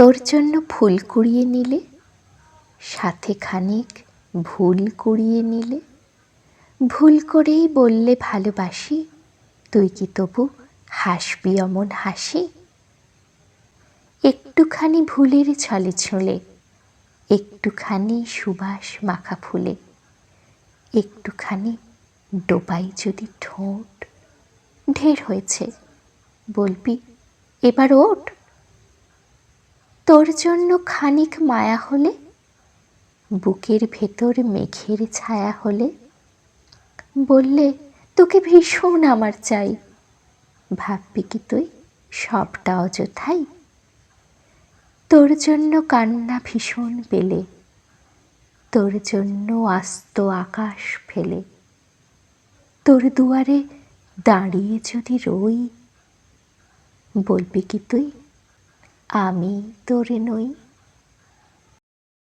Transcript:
তোর জন্য ফুল কুড়িয়ে নিলে, সাথে খানিক ভুল কুড়িয়ে নিলে, ভুল করেই বললে ভালোবাসি, তুই কি তবু হাসবি অমন হাসি? একটুখানি ভুলের ছলে ছলে, একটুখানি সুবাস মাখা ফুলে, একটুখানি ডোবাই যদি ঠোঁট, ঢের হয়েছে, বলবি এবার ওঠ? তোর জন্য খানিক মায়া হলে, বুকের ভেতর মেঘের ছায়া হলে, বললে তোকে ভীষণ আমার চাই, ভাববি কি তুই সবটা অযথাই? তোর জন্য কান্না ভীষণ পেলে, তোর জন্য আস্ত আকাশ ফেলে, তোর দুয়ারে দাঁড়িয়ে যদি রই, বলবি কি তুই আমি তোরে নই?